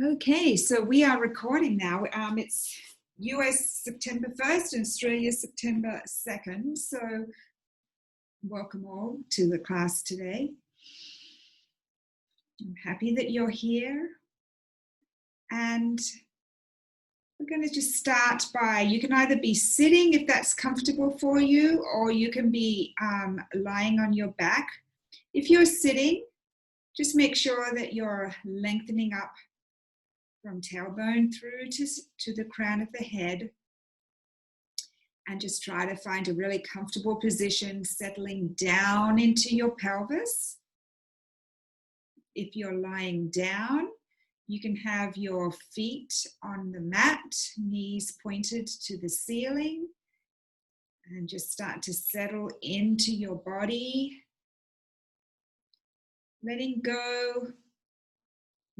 Okay, so we are recording now. It's US September 1st and Australia September 2nd. So welcome all to the class today. I'm happy that you're here. And we're going to just start by, you can either be sitting if that's comfortable for you, or you can be lying on your back. If you're sitting, just make sure that you're lengthening up from tailbone through to the crown of the head, and just try to find a really comfortable position, settling down into your pelvis. If you're lying down, you can have your feet on the mat, knees pointed to the ceiling, and just start to settle into your body, letting go,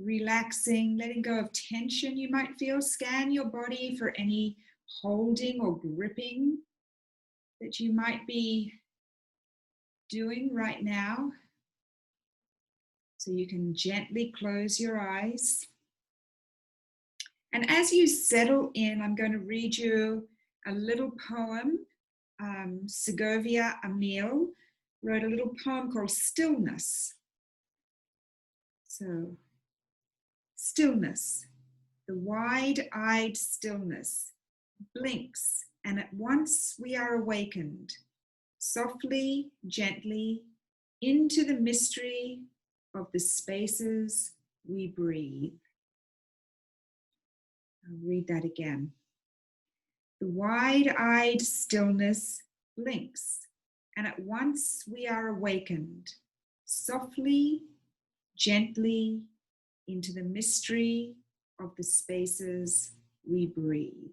relaxing, letting go of tension you might feel. Scan your body for any holding or gripping that you might be doing right now. So you can gently close your eyes. And as you settle in, I'm going to read you a little poem. Segovia Emil wrote a little poem called Stillness. So, stillness, the wide-eyed stillness blinks, and at once we are awakened, softly, gently, into the mystery of the spaces we breathe. I'll read that again. The wide-eyed stillness blinks, and at once we are awakened, softly, gently, into the mystery of the spaces we breathe.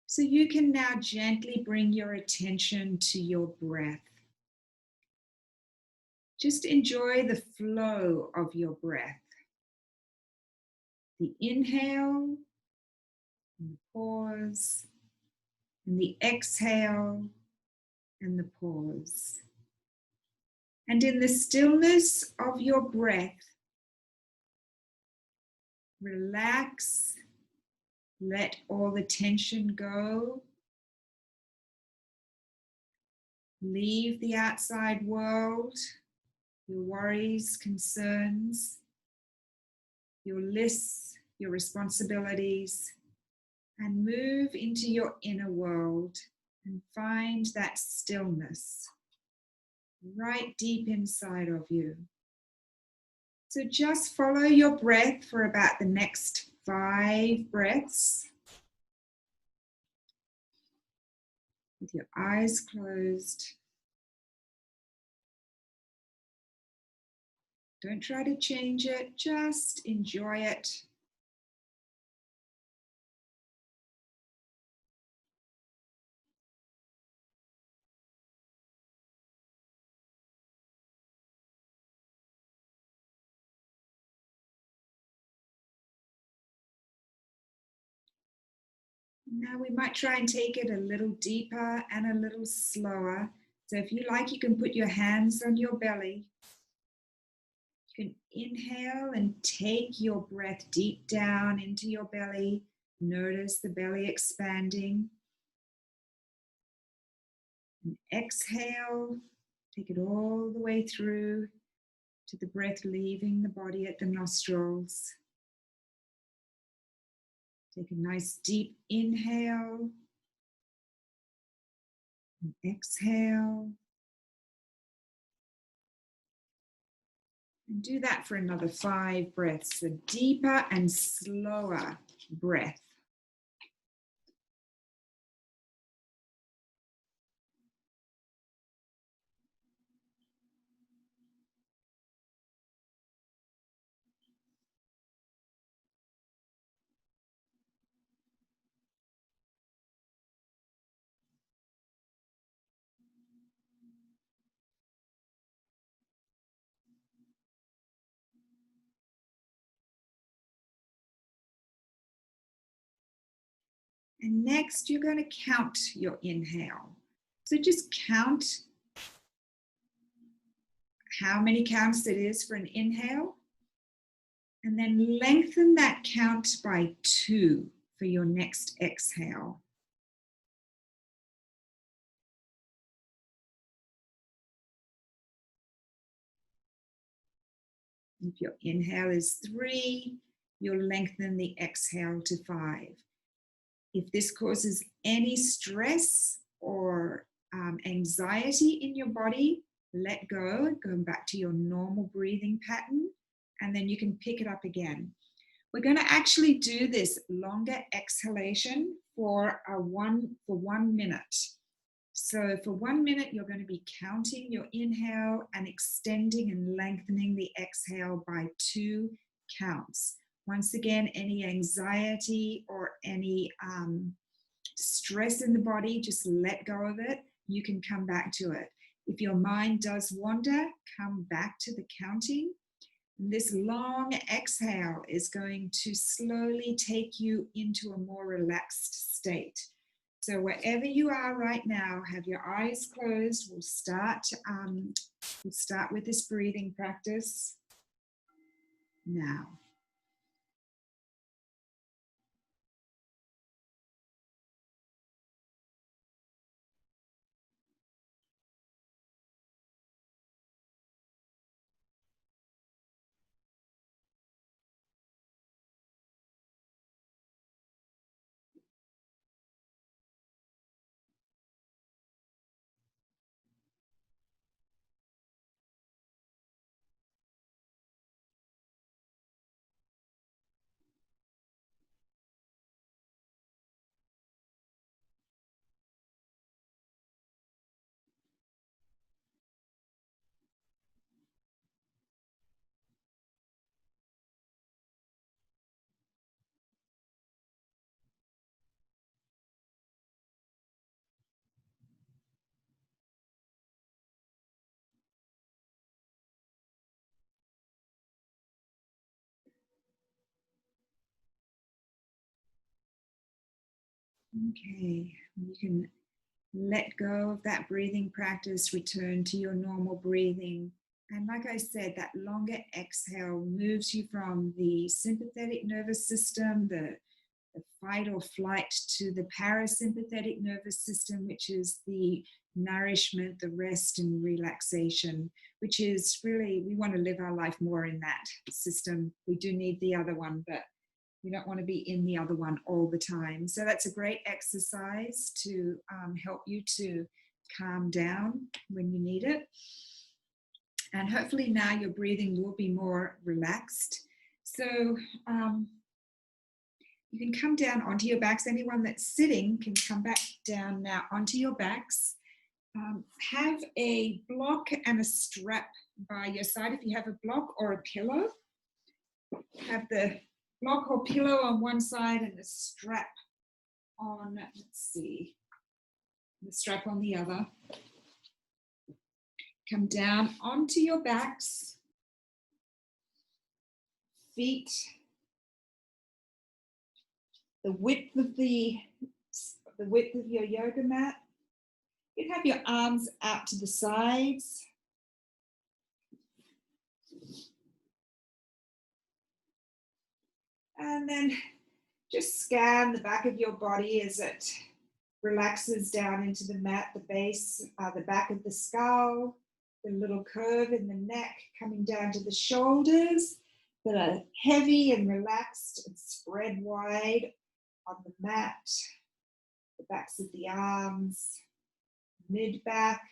So you can now gently bring your attention to your breath. Just enjoy the flow of your breath. The inhale, and the pause, and the exhale, and the pause. And in the stillness of your breath, relax, let all the tension go. Leave the outside world, your worries, concerns, your lists, your responsibilities, and move into your inner world and find that stillness right deep inside of you. So just follow your breath for about the next 5 breaths with your eyes closed. Don't try to change it, just enjoy it. Now we might try and take it a little deeper and a little slower. So if you like, you can put your hands on your belly. You can inhale and take your breath deep down into your belly. Notice the belly expanding. And exhale, take it all the way through to the breath leaving the body at the nostrils. Take a nice deep inhale and exhale. And do that for another 5 breaths, a deeper and slower breath. And next, you're going to count your inhale. So just count how many counts it is for an inhale. And then lengthen that count by 2 for your next exhale. If your inhale is 3, you'll lengthen the exhale to 5. If this causes any stress or anxiety in your body, let go back to your normal breathing pattern, and then you can pick it up again. We're going to actually do this longer exhalation for 1 minute. So for 1 minute, you're going to be counting your inhale and extending and lengthening the exhale by 2 counts. Once again, any anxiety or any stress in the body, just let go of it. You can come back to it. If your mind does wander, come back to the counting. This long exhale is going to slowly take you into a more relaxed state. So wherever you are right now, have your eyes closed. We'll start with this breathing practice now. Okay, you can let go of that breathing practice, return to your normal breathing. And like I said, that longer exhale moves you from the sympathetic nervous system, the fight or flight, to the parasympathetic nervous system, which is the nourishment, the rest and relaxation, which is really, we want to live our life more in that system. We do need the other one, but we don't want to be in the other one all the time. So that's a great exercise to help you to calm down when you need it. And hopefully now your breathing will be more relaxed. So you can come down onto your backs. Anyone that's sitting can come back down now onto your backs. Have a block and a strap by your side. If you have a block or a pillow, have the block or pillow on one side and the strap on, the strap on the other. Come down onto your backs, feet the width of your yoga mat. You can have your arms out to the sides. And then just scan the back of your body as it relaxes down into the mat, the base, the back of the skull, the little curve in the neck coming down to the shoulders that are heavy and relaxed and spread wide on the mat, the backs of the arms, mid back,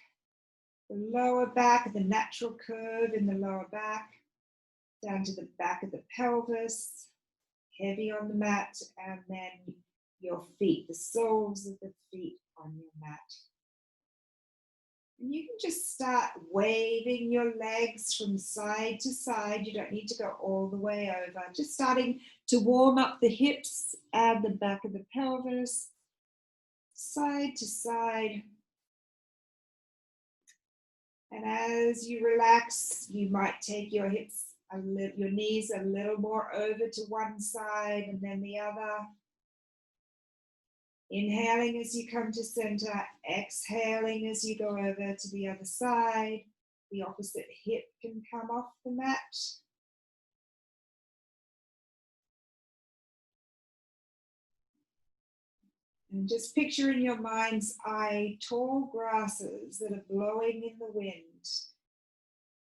the lower back, the natural curve in the lower back, down to the back of the pelvis, heavy on the mat, and then your feet, the soles of the feet on your mat. And you can just start waving your legs from side to side. You don't need to go all the way over. Just starting to warm up the hips and the back of the pelvis, side to side. And as you relax, you might take your hips, your knees a little more over to one side and then the other. Inhaling as you come to center, exhaling as you go over to the other side. The opposite hip can come off the mat. And just picture in your mind's eye tall grasses that are blowing in the wind.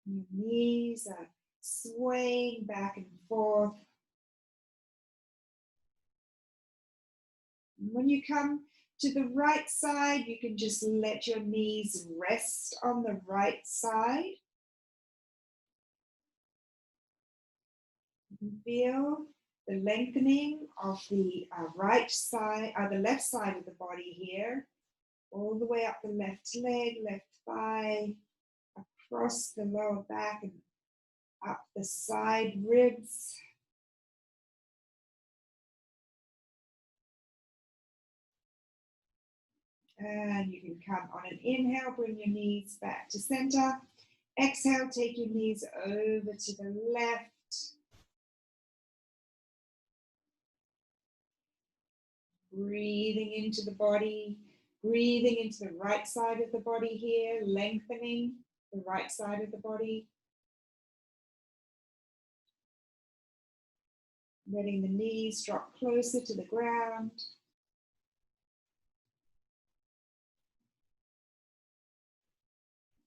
Your knees are swaying back and forth. And when you come to the right side, you can just let your knees rest on the right side. You can feel the lengthening of the right side, the left side of the body here, all the way up the left leg, left thigh, across the lower back and up the side ribs. And you can come on an inhale, bring your knees back to center. Exhale, take your knees over to the left. Breathing into the body, breathing into the right side of the body here, lengthening the right side of the body. Letting the knees drop closer to the ground.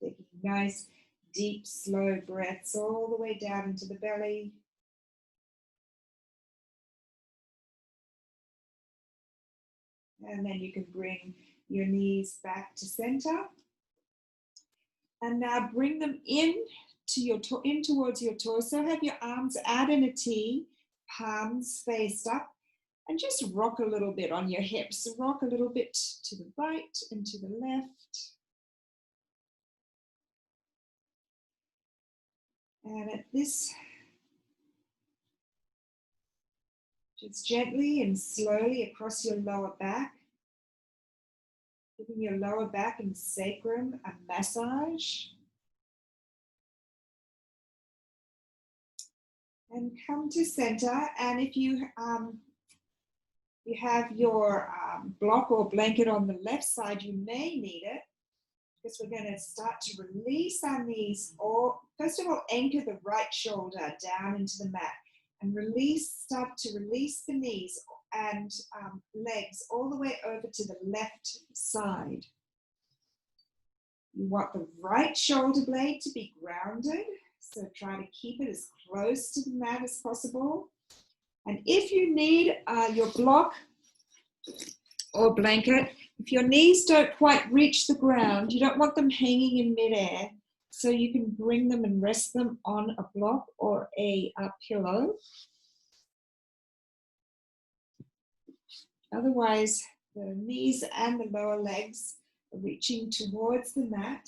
Taking nice, deep, slow breaths all the way down into the belly. And then you can bring your knees back to center. And now bring them in towards your torso. Have your arms out in a T, palms faced up, and just rock a little bit on your hips. Rock a little bit to the right and to the left. And at this, just gently and slowly across your lower back, giving your lower back and sacrum a massage. And come to center. And if you have your block or blanket on the left side, you may need it, because we're going to start to release our knees, or first of all, anchor the right shoulder down into the mat and start to release the knees and legs all the way over to the left side. You want the right shoulder blade to be grounded, so try to keep it as close to the mat as possible. And if you need your block or blanket, if your knees don't quite reach the ground, you don't want them hanging in midair, so you can bring them and rest them on a block or a pillow. Otherwise, the knees and the lower legs are reaching towards the mat.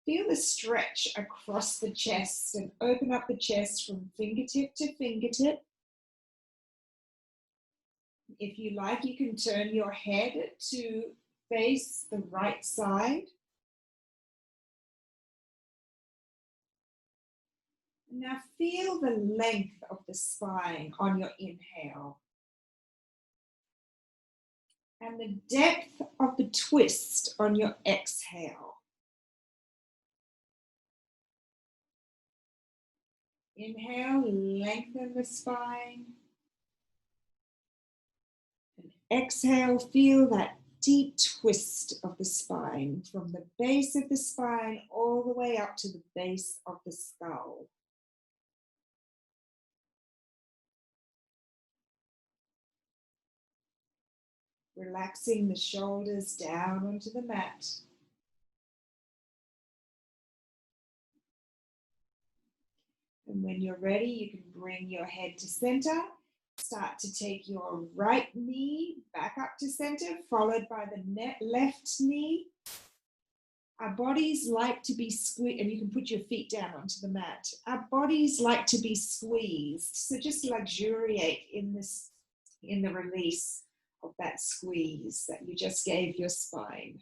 Feel the stretch across the chest and open up the chest from fingertip to fingertip. If you like, you can turn your head to face the right side. Now feel the length of the spine on your inhale and the depth of the twist on your exhale. Inhale, lengthen the spine. And exhale, feel that deep twist of the spine from the base of the spine all the way up to the base of the skull. Relaxing the shoulders down onto the mat. And when you're ready, you can bring your head to center. Start to take your right knee back up to center, followed by the left knee. Our bodies like to be squeezed, and you can put your feet down onto the mat. Our bodies like to be squeezed, so just luxuriate in the release of that squeeze that you just gave your spine.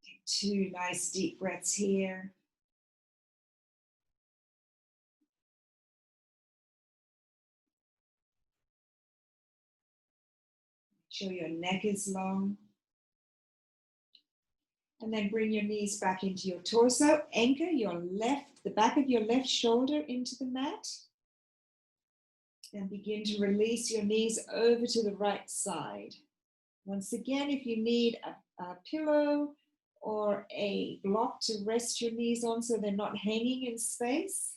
Take 2 nice deep breaths here. Make sure your neck is long. And then bring your knees back into your torso. Anchor the back of your left shoulder into the mat. And begin to release your knees over to the right side. Once again, if you need a pillow or a block to rest your knees on so they're not hanging in space.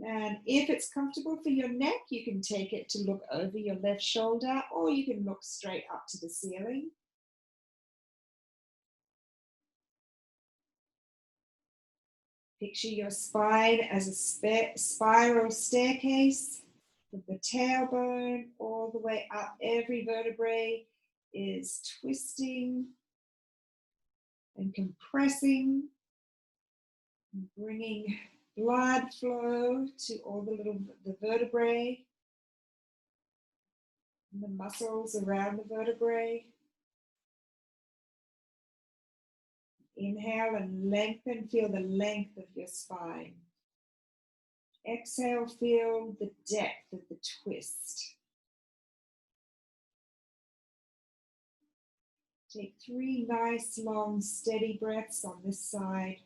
And if it's comfortable for your neck, you can take it to look over your left shoulder, or you can look straight up to the ceiling. Picture your spine as a spiral staircase with the tailbone all the way up. Every vertebrae is twisting and compressing, and bringing blood flow to all the vertebrae and the muscles around the vertebrae. Inhale and lengthen, feel the length of your spine. Exhale, feel the depth of the twist. Take 3 nice, long, steady breaths on this side.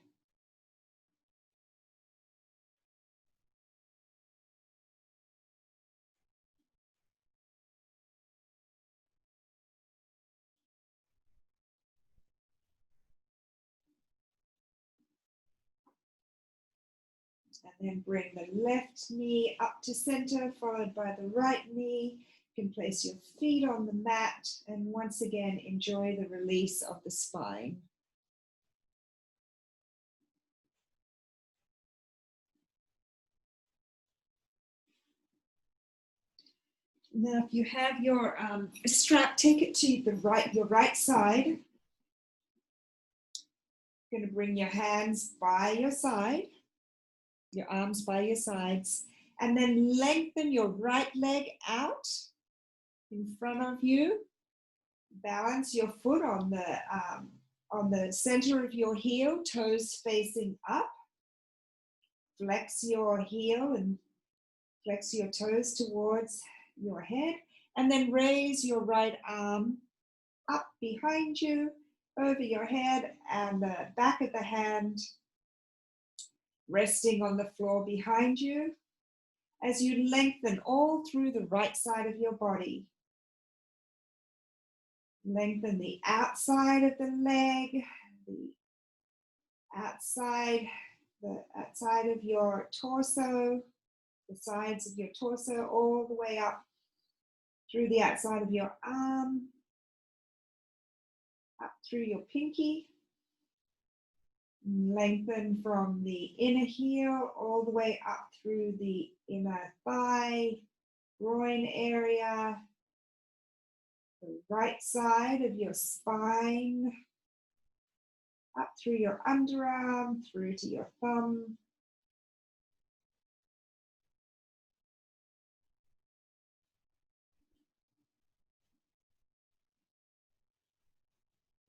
And then bring the left knee up to center, followed by the right knee. You can place your feet on the mat, and once again, enjoy the release of the spine. Now, if you have your strap, take it to your right side. You're going to bring your hands by your side, your arms by your sides, and then lengthen your right leg out in front of you. Balance your foot on the center of your heel, toes facing up. Flex your heel and flex your toes towards your head, and then raise your right arm up behind you, over your head, and the back of the hand resting on the floor behind you as you lengthen all through the right side of your body. Lengthen the outside of the leg, the outside of your torso, the sides of your torso, all the way up through the outside of your arm, up through your pinky. Lengthen from the inner heel all the way up through the inner thigh, groin area, the right side of your spine, up through your underarm, through to your thumb.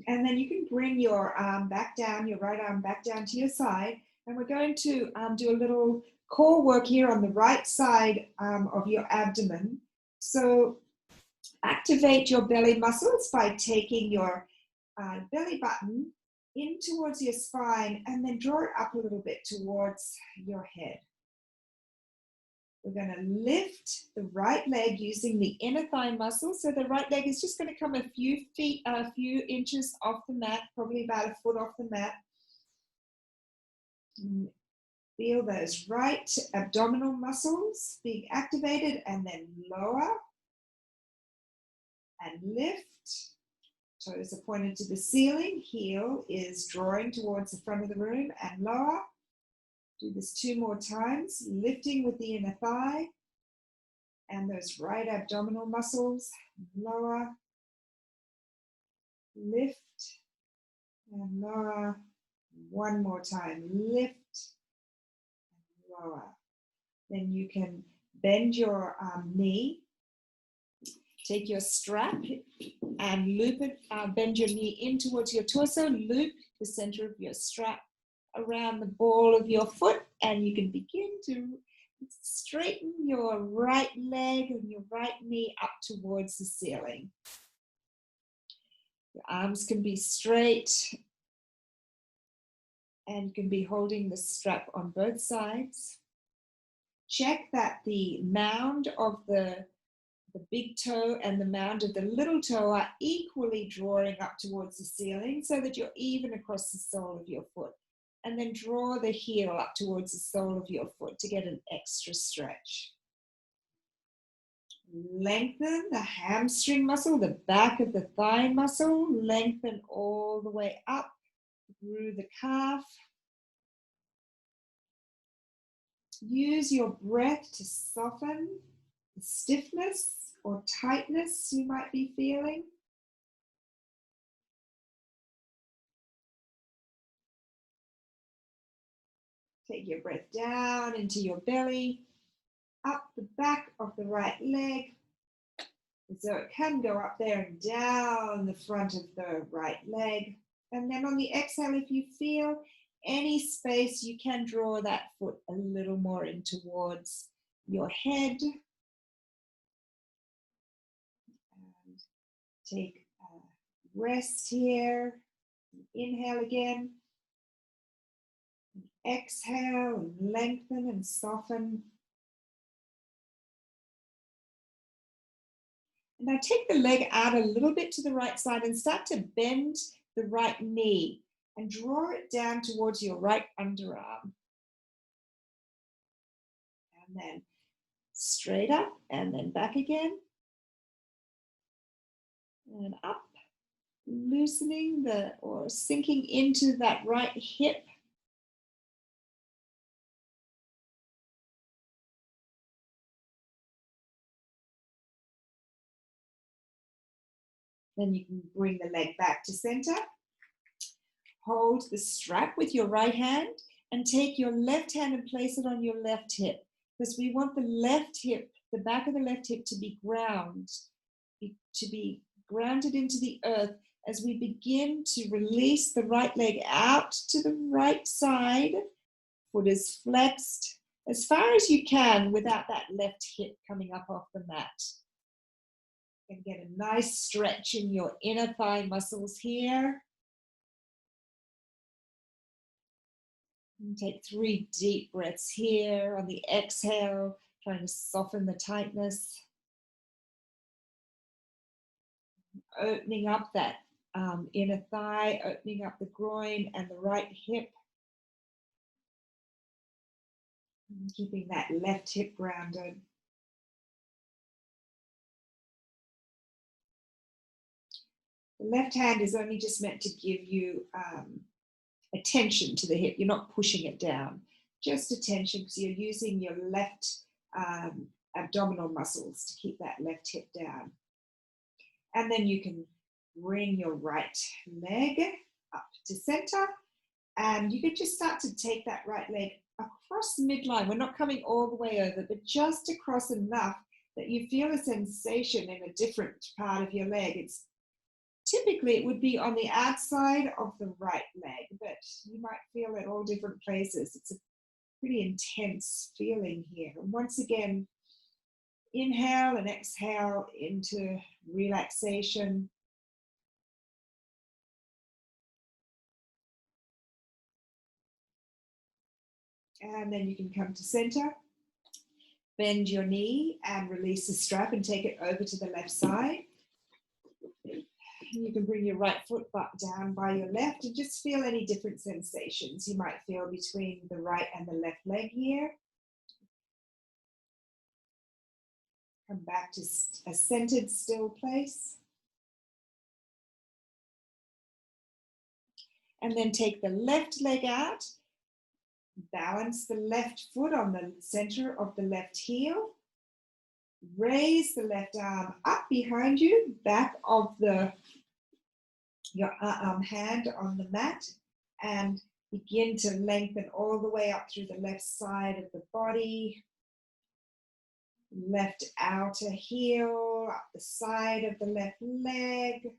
And then you can bring your arm back down, your right arm back down to your side. And we're going to do a little core work here on the right side of your abdomen. So activate your belly muscles by taking your belly button in towards your spine and then draw it up a little bit towards your head. We're going to lift the right leg using the inner thigh muscle. So the right leg is just going to come a few inches off the mat, probably about a foot off the mat. And feel those right abdominal muscles being activated, and then lower and lift. Toes are pointed to the ceiling. Heel is drawing towards the front of the room, and lower. Do this 2 more times, lifting with the inner thigh and those right abdominal muscles. Lower, lift, and lower. 1 more time, lift, and lower. Then you can bend your knee, take your strap and loop it, bend your knee in towards your torso, loop the center of your strap around the ball of your foot, and you can begin to straighten your right leg and your right knee up towards the ceiling. Your arms can be straight, and you can be holding the strap on both sides. check that the mound of the big toe and the mound of the little toe are equally drawing up towards the ceiling so that you're even across the sole of your foot. And then draw the heel up towards the sole of your foot to get an extra stretch. Lengthen the hamstring muscle, the back of the thigh muscle, lengthen all the way up through the calf. Use your breath to soften the stiffness or tightness you might be feeling. Take your breath down into your belly, up the back of the right leg. So it can go up there and down the front of the right leg. And then on the exhale, if you feel any space, you can draw that foot a little more in towards your head. And take a rest here. Inhale again. Exhale and lengthen and soften. And now take the leg out a little bit to the right side and start to bend the right knee and draw it down towards your right underarm. And then straight up and then back again. And up, loosening or sinking into that right hip. Then you can bring the leg back to center. Hold the strap with your right hand and take your left hand and place it on your left hip, because we want the left hip, the back of the left hip, to be grounded into the earth as we begin to release the right leg out to the right side. Foot is flexed as far as you can without that left hip coming up off the mat. And get a nice stretch in your inner thigh muscles here. And take 3 deep breaths here on the exhale, trying to soften the tightness. Opening up that inner thigh, opening up the groin and the right hip. And keeping that left hip grounded. The left hand is only just meant to give you attention to the hip. You're not pushing it down, just attention, because you're using your left abdominal muscles to keep that left hip down. And then you can bring your right leg up to center, and you can just start to take that right leg across the midline. We're not coming all the way over, but just across enough that you feel a sensation in a different part of your leg. Typically, it would be on the outside of the right leg, but you might feel it all different places. It's a pretty intense feeling here. And once again, inhale and exhale into relaxation. And then you can come to center. Bend your knee and release the strap and take it over to the left side. You can bring your right foot down by your left and just feel any different sensations you might feel between the right and the left leg here. Come back to a centered, still place. And then take the left leg out. Balance the left foot on the center of the left heel. Raise the left arm up behind you, back of your hand on the mat, and begin to lengthen all the way up through the left side of the body. Left outer heel, up the side of the left leg.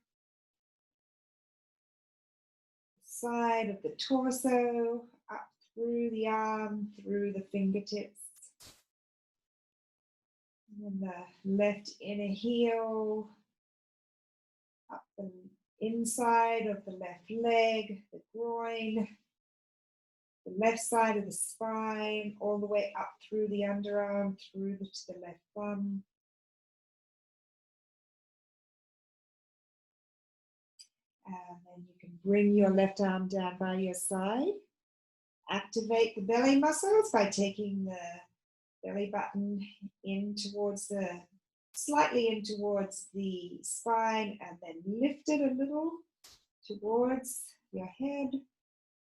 Side of the torso, up through the arm, through the fingertips. And then the left inner heel, up the inside of the left leg, the groin, the left side of the spine, all the way up through the underarm, through to the left thumb. And then you can bring your left arm down by your side. Activate the belly muscles by taking the belly button in towards the, slightly in towards the spine, and then lift it a little towards your head.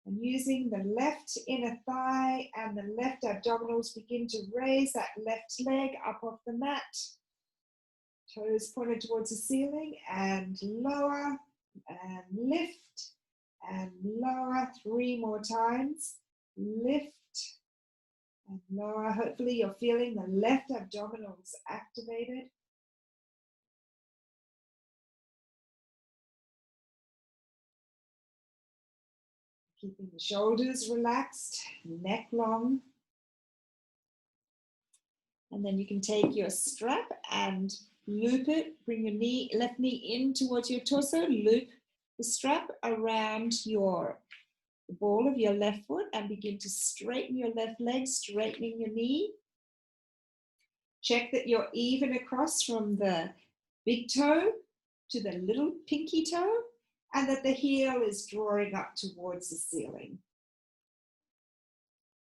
And using the left inner thigh and the left abdominals, begin to raise that left leg up off the mat. Toes pointed towards the ceiling, and lower and lift and lower. 3 more times. Lift and lower. Hopefully you're feeling the left abdominals activated. Keeping the shoulders relaxed, neck long. And then you can take your strap and loop it. Bring your knee, left knee in towards your torso. Loop the strap around the ball of your left foot and begin to straighten your left leg, straightening your knee. Check that you're even across from the big toe to the little pinky toe, and that the heel is drawing up towards the ceiling.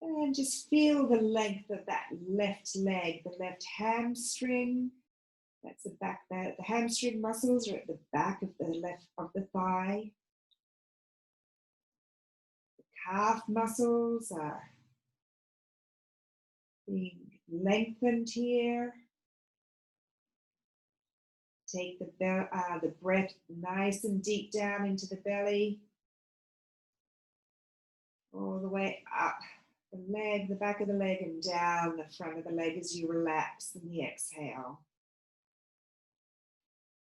And just feel the length of that left leg, the left hamstring. That's the back there. The hamstring muscles are at the back of the left of the thigh. The calf muscles are being lengthened here. Take the breath nice and deep down into the belly. All the way up the leg, the back of the leg, and down the front of the leg as you relax in the exhale.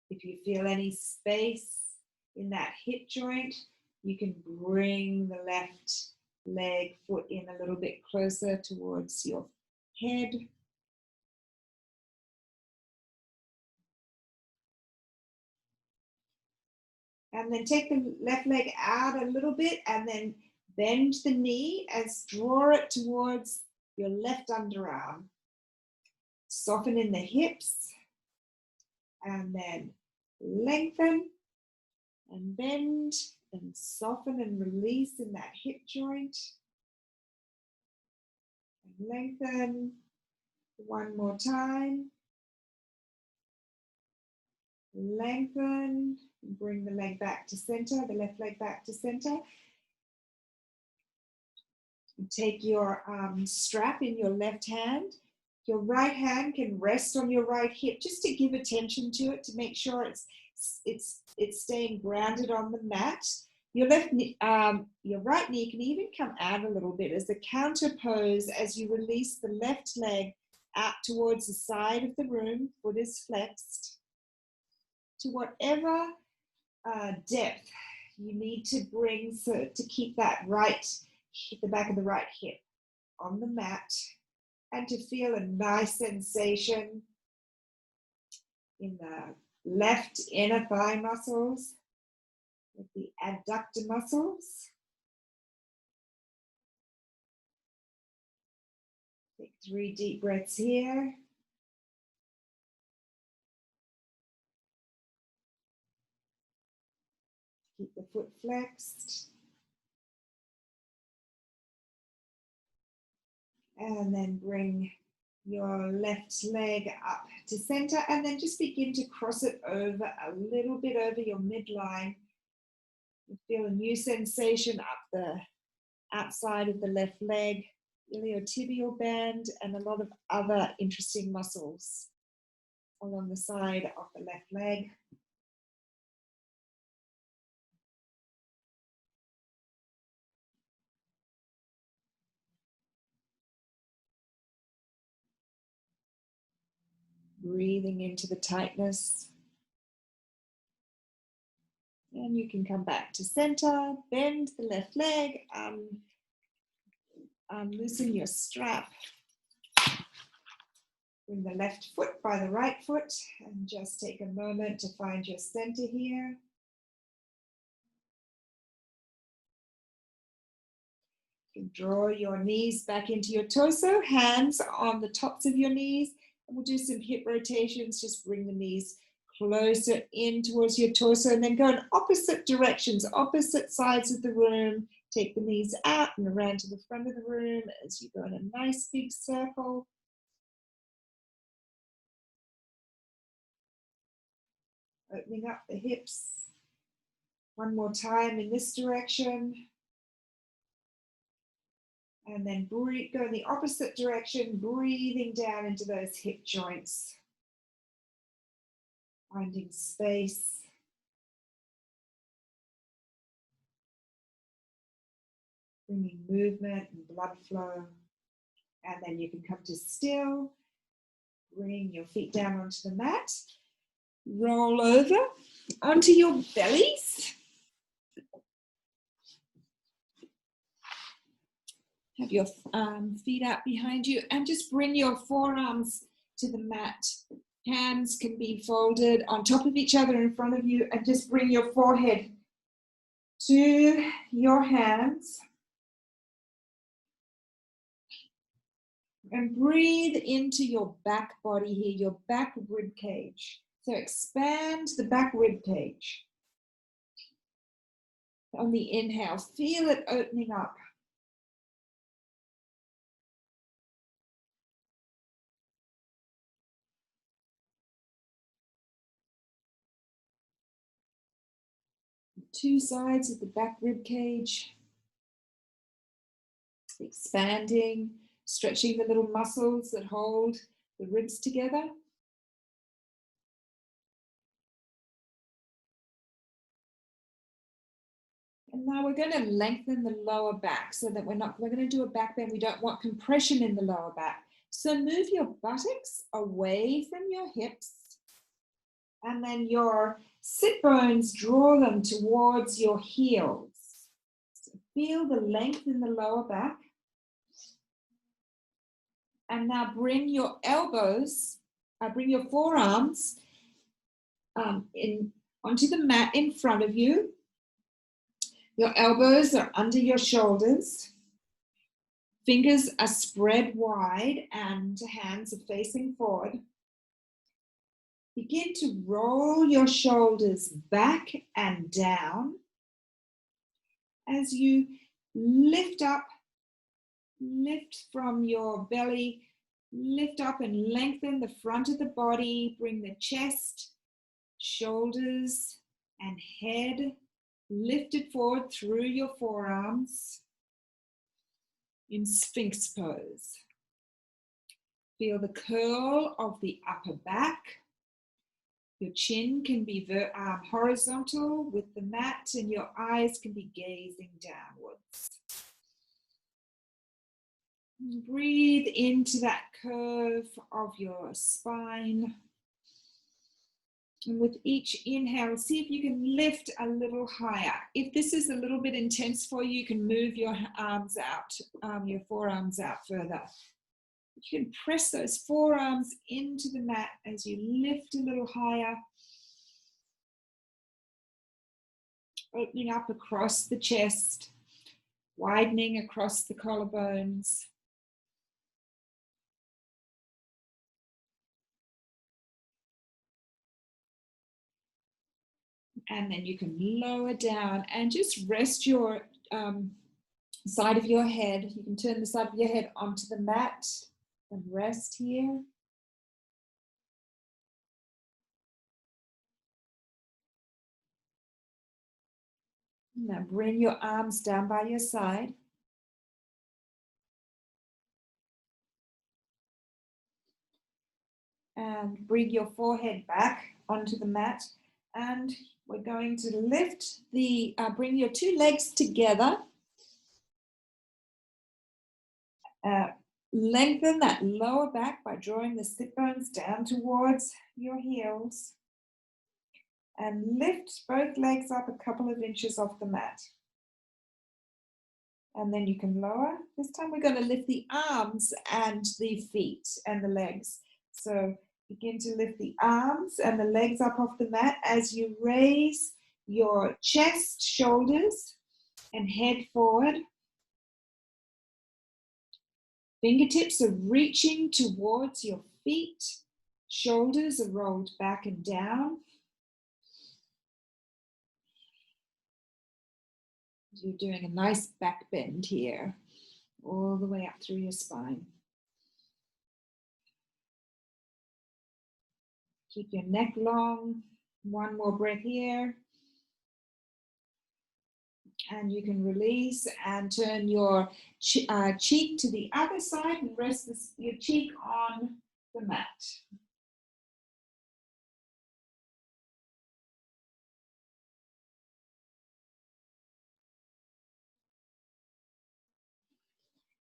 If you feel any space in that hip joint, you can bring the left leg, foot in a little bit closer towards your head. And then take the left leg out a little bit and then bend the knee as draw it towards your left underarm. Soften in the hips and then lengthen and bend and soften and release in that hip joint. And lengthen 1 more time. Lengthen, bring the leg back to center, the left leg back to center. Take your strap in your left hand. Your right hand can rest on your right hip just to give attention to it, to make sure it's staying grounded on the mat. Your right knee can even come out a little bit as a counter pose as you release the left leg out towards the side of the room. Foot is flexed. To whatever depth you need to bring to keep that the back of the right hip on the mat, and to feel a nice sensation in the left inner thigh muscles, with the adductor muscles. Take 3 deep breaths here. Keep the foot flexed. And then bring your left leg up to center, and then just begin to cross it over a little bit over your midline. You feel a new sensation up the outside of the left leg, iliotibial band, and a lot of other interesting muscles along the side of the left leg. Breathing into the tightness. And you can come back to center, bend the left leg, loosen your strap. Bring the left foot by the right foot and just take a moment to find your center here. Draw your knees back into your torso, hands on the tops of your knees. And we'll do some hip rotations. Just bring the knees closer in towards your torso and then go in opposite directions, opposite sides of the room. Take the knees out and around to the front of the room as you go in a nice big circle. Opening up the hips. One more time in this direction. And then breathe, go in the opposite direction, breathing down into those hip joints. Finding space. Bringing movement and blood flow. And then you can come to still. Bring your feet down onto the mat. Roll over onto your bellies. Have your feet out behind you and just bring your forearms to the mat. Hands can be folded on top of each other in front of you and just bring your forehead to your hands. And breathe into your back body here, your back rib cage. So expand the back rib cage. On the inhale, feel it opening up. Two sides of the back rib cage. Expanding, stretching the little muscles that hold the ribs together. And now we're going to lengthen the lower back so that we're going to do a back bend. We don't want compression in the lower back. So move your buttocks away from your hips. And then your sit bones, draw them towards your heels. So feel the length in the lower back. And now bring your elbows, bring your forearms onto the mat in front of you. Your elbows are under your shoulders. Fingers are spread wide and hands are facing forward. Begin to roll your shoulders back and down as you lift up, lift from your belly, lift up and lengthen the front of the body. Bring the chest, shoulders, and head lifted forward through your forearms in Sphinx pose. Feel the curl of the upper back. Your chin can be horizontal with the mat and your eyes can be gazing downwards. Breathe into that curve of your spine. And with each inhale, see if you can lift a little higher. If this is a little bit intense for you, you can move your arms out, your forearms out further. You can press those forearms into the mat as you lift a little higher. Opening up across the chest, widening across the collarbones. And then you can lower down and just rest your side of your head. You can turn the side of your head onto the mat and rest here. Now bring your arms down by your side. And bring your forehead back onto the mat. And we're going to lift bring your two legs together. Lengthen that lower back by drawing the sit bones down towards your heels. And lift both legs up a couple of inches off the mat. And then you can lower. This time we're going to lift the arms and the feet and the legs. So begin to lift the arms and the legs up off the mat as you raise your chest, shoulders, and head forward. Fingertips are reaching towards your feet. Shoulders are rolled back and down. You're doing a nice back bend here, all the way up through your spine. Keep your neck long. One more breath here. And you can release and turn your cheek to the other side and rest your cheek on the mat.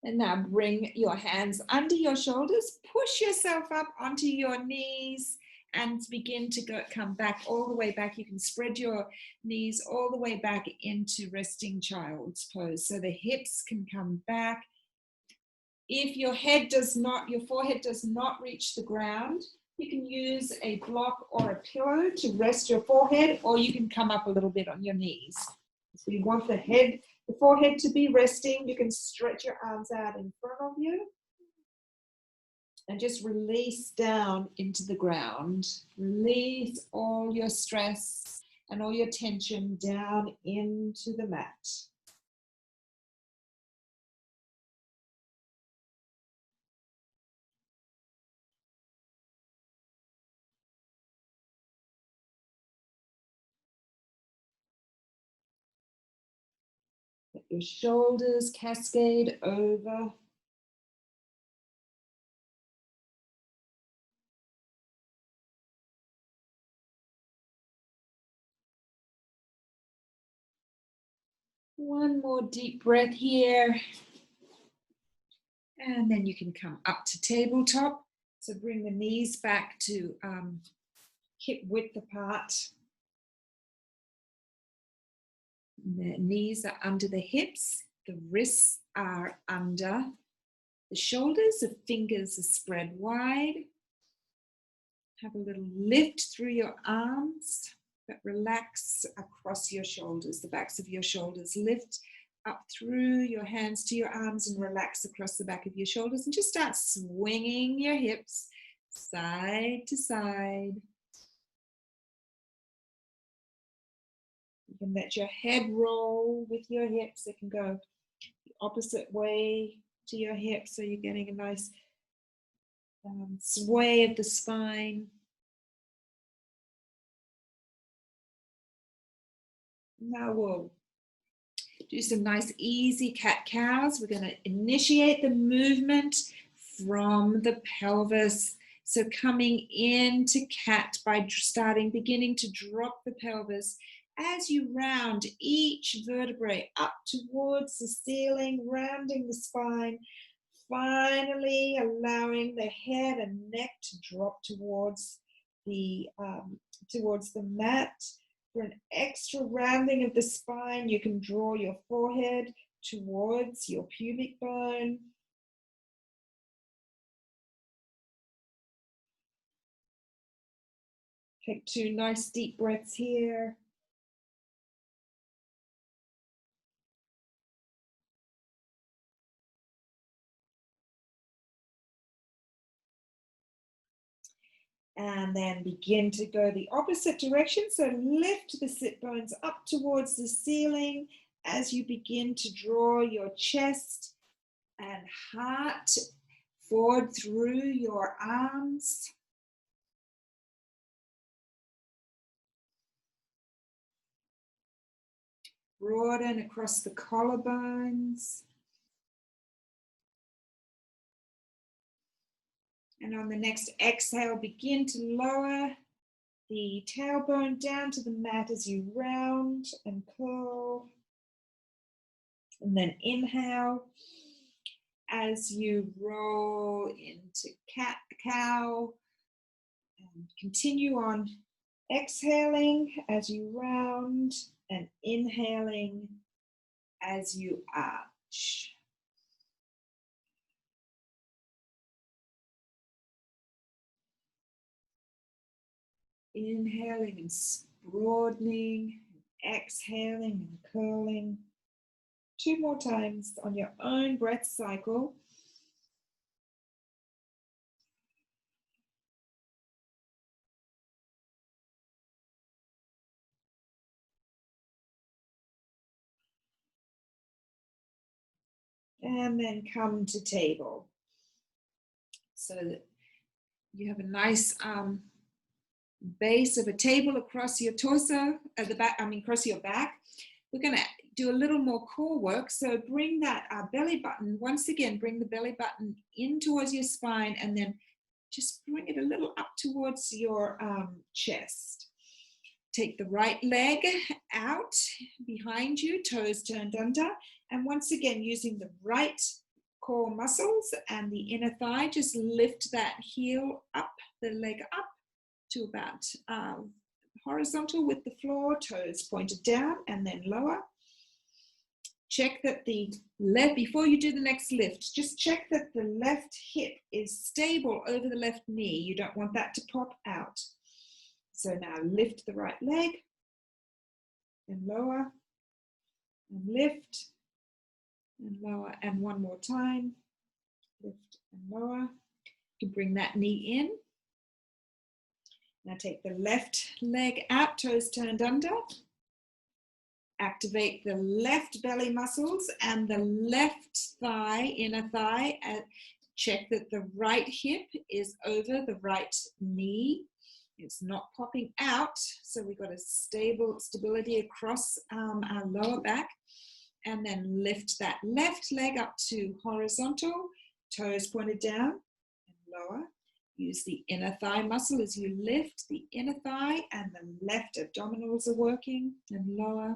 And now bring your hands under your shoulders, push yourself up onto your knees and begin to come back all the way back. You can spread your knees all the way back into resting child's pose. So the hips can come back. If your forehead does not reach the ground, you can use a block or a pillow to rest your forehead, or you can come up a little bit on your knees. So you want the forehead to be resting. You can stretch your arms out in front of you and just release down into the ground. Release all your stress and all your tension down into the mat. Let your shoulders cascade over. One more deep breath here. And then you can come up to tabletop. So bring the knees back to hip width apart. The knees are under the hips. The wrists are under the shoulders. The fingers are spread wide. Have a little lift through your arms, but relax across your shoulders. The backs of your shoulders lift up through your hands to your arms and relax across the back of your shoulders, and just start swinging your hips side to side. You can let your head roll with your hips. It can go the opposite way to your hips, so you're getting a nice sway of the spine. Now we'll do some nice easy cat-cows. We're going to initiate the movement from the pelvis. So coming into cat by beginning to drop the pelvis as you round each vertebrae up towards the ceiling, rounding the spine, finally allowing the head and neck to drop towards the mat. For an extra rounding of the spine, you can draw your forehead towards your pubic bone. Take 2 nice deep breaths here. And then begin to go the opposite direction. So lift the sit bones up towards the ceiling as you begin to draw your chest and heart forward through your arms. Broaden across the collarbones. And on the next exhale, begin to lower the tailbone down to the mat as you round and curl. And then inhale as you roll into cat-cow. And continue on exhaling as you round and inhaling as you arch. Inhaling and broadening, exhaling and curling. 2 more times on your own breath cycle. And then come to table. So that you have a nice base of a table across your torso, at the back, across your back. We're going to do a little more core work. So bring that belly button, once again, bring the belly button in towards your spine and then just bring it a little up towards your chest. Take the right leg out behind you, toes turned under. And once again, using the right core muscles and the inner thigh, just lift that heel up, the leg up to about horizontal with the floor, toes pointed down and then lower. Check that the left, before you do the next lift, just check that the left hip is stable over the left knee. You don't want that to pop out. So now lift the right leg and lower and lift and lower, and one more time, lift and lower. You bring that knee in. Now take the left leg out, toes turned under. Activate the left belly muscles and the left thigh, inner thigh. Check that the right hip is over the right knee. It's not popping out, so we've got a stability across our lower back. And then lift that left leg up to horizontal, toes pointed down and lower. Use the inner thigh muscle as you lift the inner thigh, and the left abdominals are working, and lower.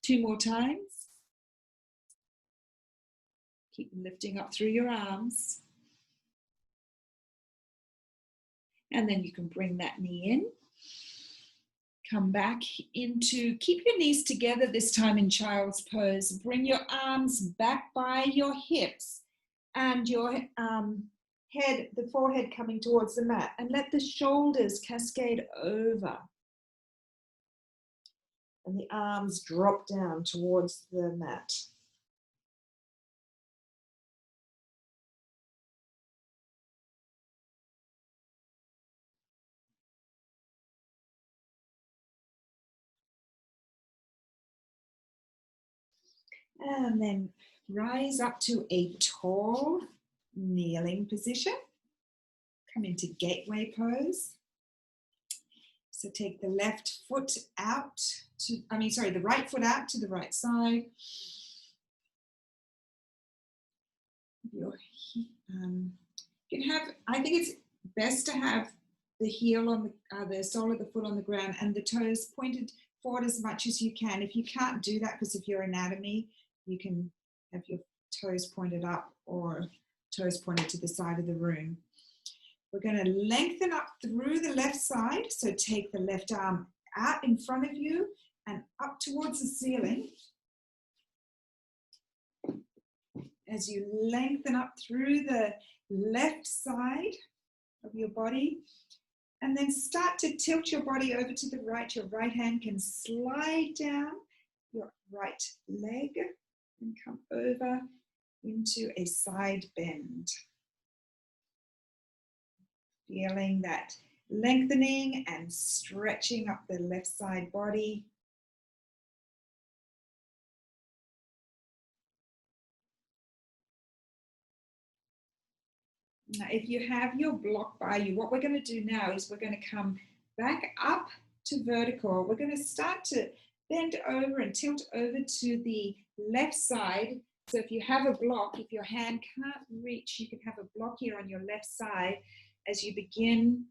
2 more times. Keep lifting up through your arms. And then you can bring that knee in. Come back into, keep your knees together this time in child's pose. Bring your arms back by your hips and your head, the forehead coming towards the mat, and let the shoulders cascade over. And the arms drop down towards the mat. And then rise up to a tall kneeling position. Come into gateway pose. So take the left foot out to, the right foot out to the right side. You can have, I think it's best to have the heel on the sole of the foot on the ground and the toes pointed forward as much as you can. If you can't do that because of your anatomy, you can have your toes pointed up or toes pointed to the side of the room. We're going to lengthen up through the left side. So take the left arm out in front of you and up towards the ceiling. As you lengthen up through the left side of your body, and then start to tilt your body over to the right. Your right hand can slide down your right leg and come over into a side bend. Feeling that lengthening and stretching up the left side body. Now, if you have your block by you, what we're going to do now is we're going to come back up to vertical. We're going to start to bend over and tilt over to the left side. So if you have a block, if your hand can't reach, you can have a block here on your left side as you begin,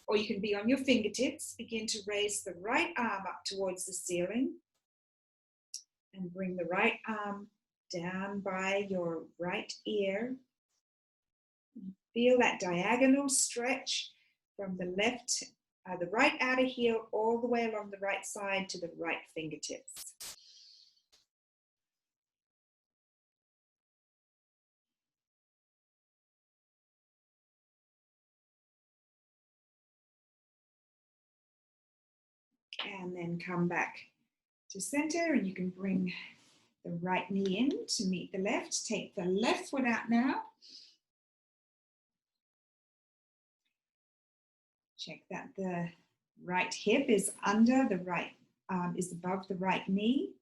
or you can be on your fingertips, begin to raise the right arm up towards the ceiling and bring the right arm down by your right ear. Feel that diagonal stretch from the left, the right outer heel all the way along the right side to the right fingertips. And then come back to center, and you can bring the right knee in to meet the left. Take the left foot out now. Check that the right hip is under, the right arm is above the right knee.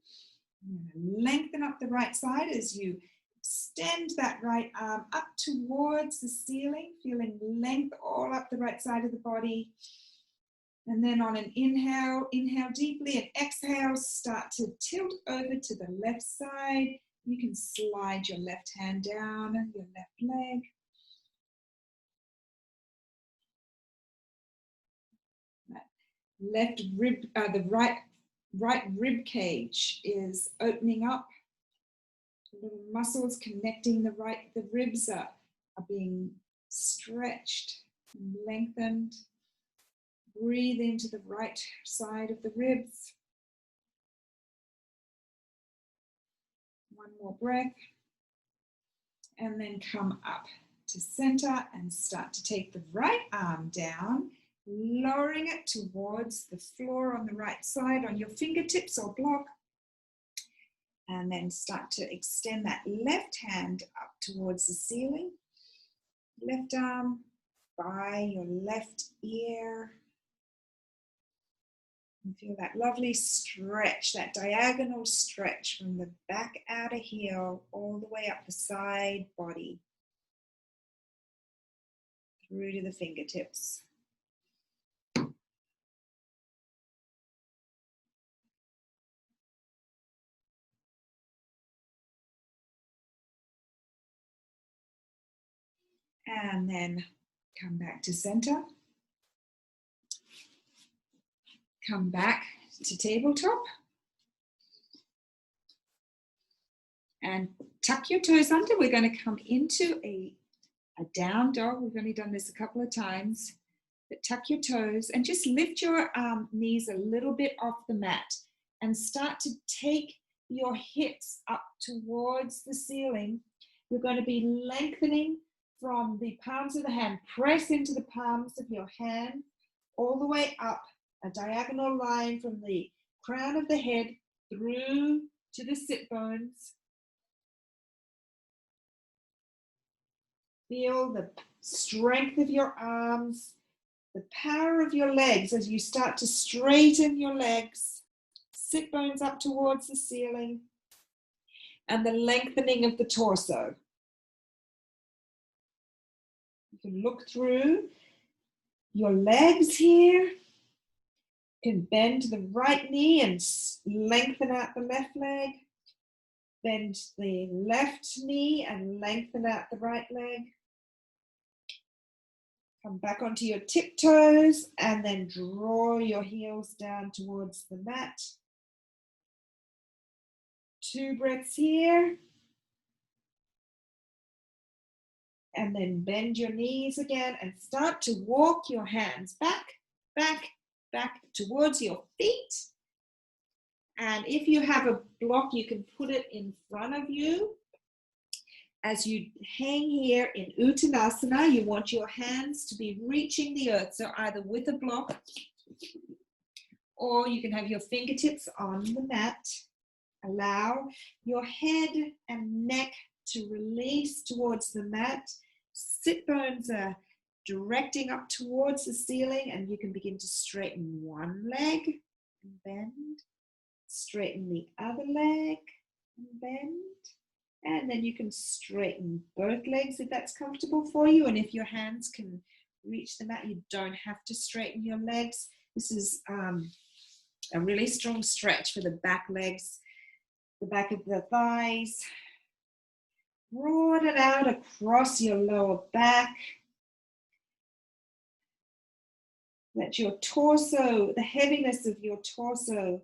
Lengthen up the right side as you extend that right arm up towards the ceiling, feeling length all up the right side of the body. And then on an inhale, inhale deeply, and exhale, start to tilt over to the left side. You can slide your left hand down, your left leg. Left rib, the right rib cage is opening up. The little muscles connecting the ribs are being stretched and lengthened. Breathe into the right side of the ribs. One more breath. And then come up to center and start to take the right arm down, lowering it towards the floor on the right side on your fingertips or block. And then start to extend that left hand up towards the ceiling. Left arm by your left ear. And feel that lovely stretch, that diagonal stretch from the back outer heel all the way up the side body through to the fingertips. And then come back to center. Come back to tabletop. And tuck your toes under. We're going to come into a down dog. We've only done this a couple of times. But tuck your toes and just lift your knees a little bit off the mat and start to take your hips up towards the ceiling. You're going to be lengthening from the palms of the hand. Press into the palms of your hand all the way up, a diagonal line from the crown of the head through to the sit bones. Feel the strength of your arms, the power of your legs as you start to straighten your legs, sit bones up towards the ceiling, and the lengthening of the torso. You can look through your legs here. You can bend the right knee and lengthen out the left leg. Bend the left knee and lengthen out the right leg. Come back onto your tiptoes and then draw your heels down towards the mat. 2 breaths here. And then bend your knees again and start to walk your hands back, back, back towards your feet. And if you have a block, you can put it in front of you. As you hang here in Uttanasana, you want your hands to be reaching the earth. So either with a block or you can have your fingertips on the mat. Allow your head and neck to release towards the mat. Sit bones are directing up towards the ceiling, and you can begin to straighten one leg and bend. Straighten the other leg and bend. And then you can straighten both legs if that's comfortable for you. And if your hands can reach the mat, you don't have to straighten your legs. This is a really strong stretch for the back legs, the back of the thighs. Broaden out across your lower back. Let your torso, the heaviness of your torso,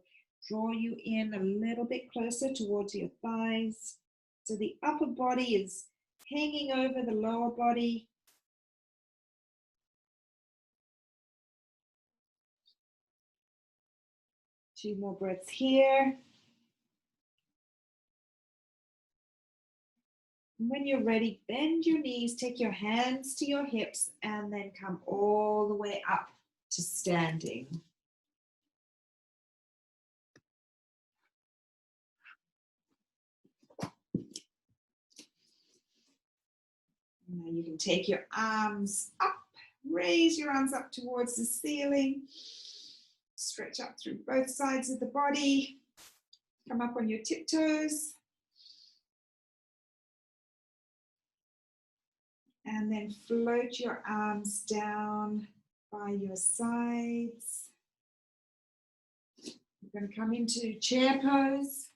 draw you in a little bit closer towards your thighs. So the upper body is hanging over the lower body. Two more breaths here. When you're ready, bend your knees, take your hands to your hips, and then come all the way up to standing. Now you can take your arms up, raise your arms up towards the ceiling, stretch up through both sides of the body, come up on your tiptoes. And then float your arms down by your sides. We're going to come into chair pose.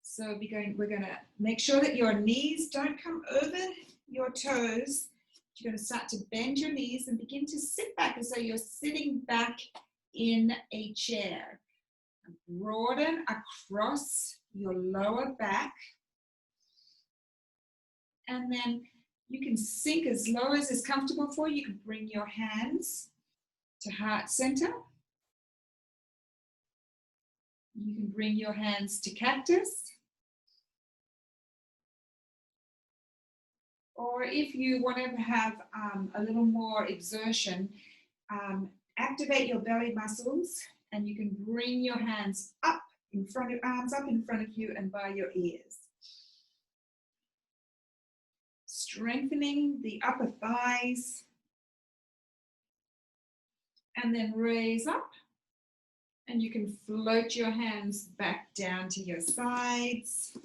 So we're going to make sure that your knees don't come over your toes. You're going to start to bend your knees and begin to sit back as though you're sitting back in a chair. Broaden across your lower back. And then you can sink as low as is comfortable for you. You can bring your hands to heart center. You can bring your hands to cactus. Or if you want to have a little more exertion, activate your belly muscles and you can bring your hands up in front of arms up in front of you and by your ears. Strengthening the upper thighs. And then raise up. And you can float your hands back down to your sides.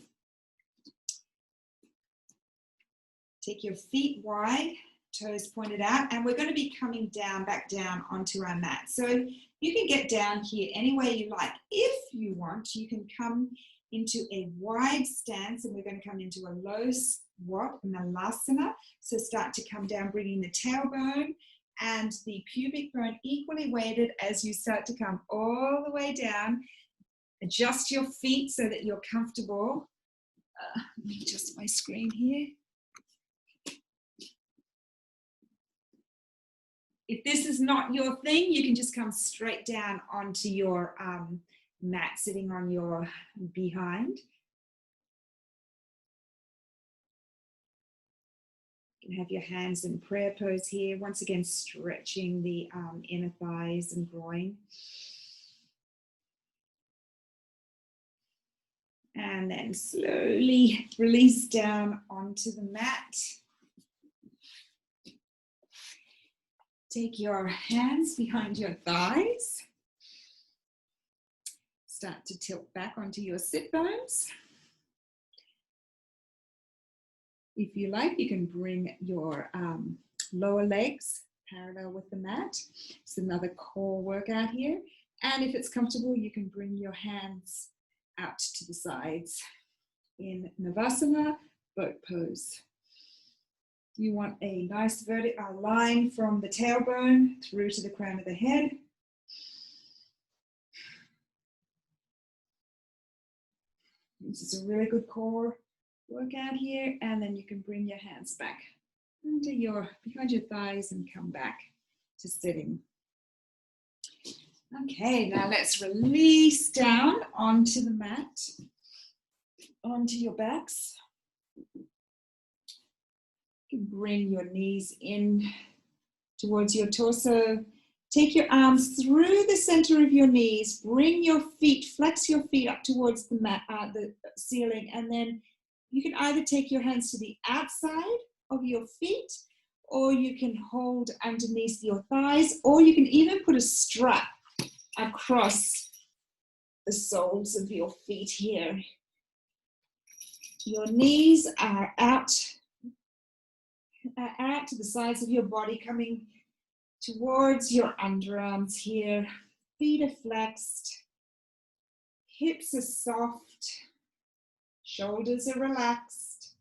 Take your feet wide, toes pointed out, and we're going to be coming down, back down onto our mat. So you can get down here any way you like. If you want, you can come into a wide stance, and we're going to come into a low squat, malasana. So start to come down, bringing the tailbone and the pubic bone equally weighted as you start to come all the way down. Adjust your feet so that you're comfortable. Let me adjust my screen here. If this is not your thing, you can just come straight down onto your mat, sitting on your behind. You can have your hands in prayer pose here. Once again, stretching the inner thighs and groin. And then slowly release down onto the mat. Take your hands behind your thighs. Start to tilt back onto your sit bones. If you like, you can bring your lower legs parallel with the mat. It's another core workout here. And if it's comfortable, you can bring your hands out to the sides in Navasana, boat pose. You want a nice vertical line from the tailbone through to the crown of the head. This is a really good core workout here. And then you can bring your hands back behind your thighs and come back to sitting. Okay, now let's release down onto the mat, onto your backs. You can bring your knees in towards your torso. Take your arms through the center of your knees. Bring your feet, flex your feet up towards the mat, the ceiling, and then you can either take your hands to the outside of your feet, or you can hold underneath your thighs, or you can even put a strap across the soles of your feet here. Your knees are out to the sides of your body, coming towards your underarms here. Feet are flexed, hips are soft, shoulders are relaxed.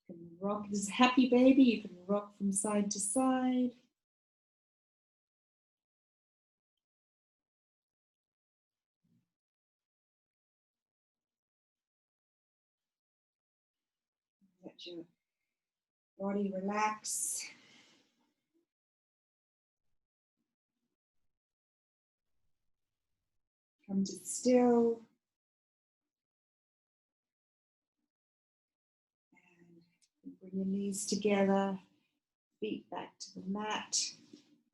You can rock this happy baby, you can rock from side to side. Let your body relax. Come to still. And bring your knees together, feet back to the mat.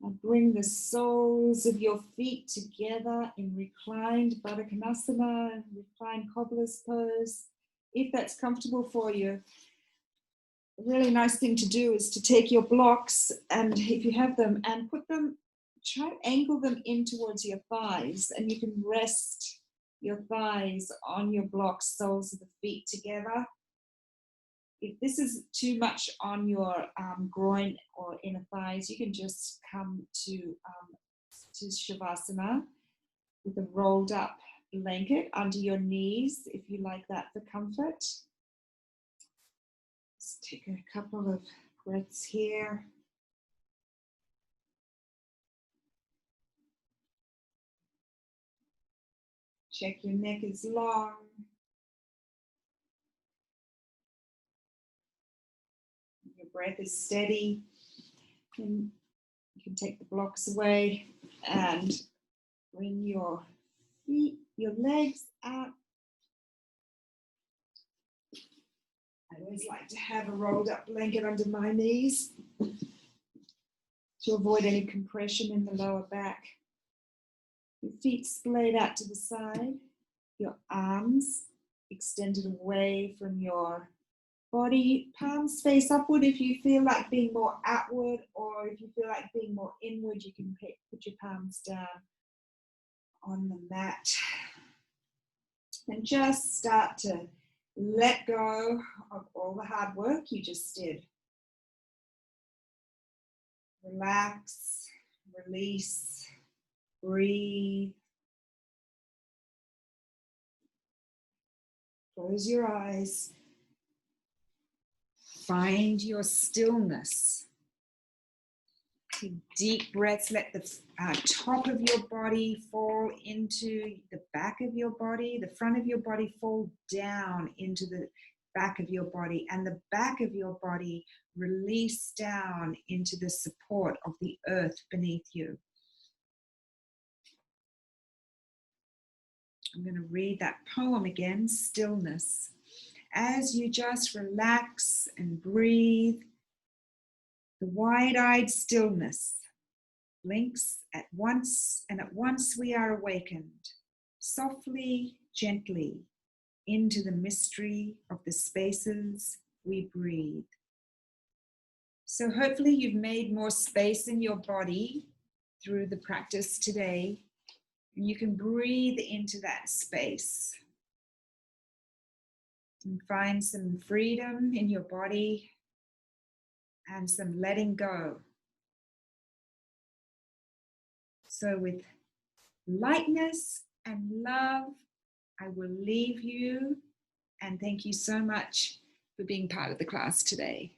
And bring the soles of your feet together in reclined Baddha Konasana, reclined cobbler's pose, if that's comfortable for you. A really nice thing to do is to take your blocks, and if you have them, and put them, try to angle them in towards your thighs, and you can rest your thighs on your blocks, soles of the feet together. If this is too much on your groin or inner thighs, you can just come to Shavasana with a rolled up blanket under your knees if you like that for comfort. Let's take a couple of breaths here. Check your neck is long. Your breath is steady. And you can take the blocks away and bring your feet, your legs up. I always like to have a rolled up blanket under my knees to avoid any compression in the lower back. Your feet splayed out to the side, your arms extended away from your body, palms face upward. If you feel like being more outward, or if you feel like being more inward, you can put your palms down on the mat. And just start to let go of all the hard work you just did. Relax, release, breathe. Close your eyes. Find your stillness. Take deep breaths. Let the top of your body fall into the back of your body. The front of your body fall down into the back of your body. And the back of your body release down into the support of the earth beneath you. I'm going to read that poem again, Stillness. As you just relax and breathe, the wide-eyed stillness blinks at once, and at once we are awakened, softly, gently, into the mystery of the spaces we breathe. So hopefully you've made more space in your body through the practice today, and you can breathe into that space and find some freedom in your body and some letting go. So with lightness and love, I will leave you, and thank you so much for being part of the class today.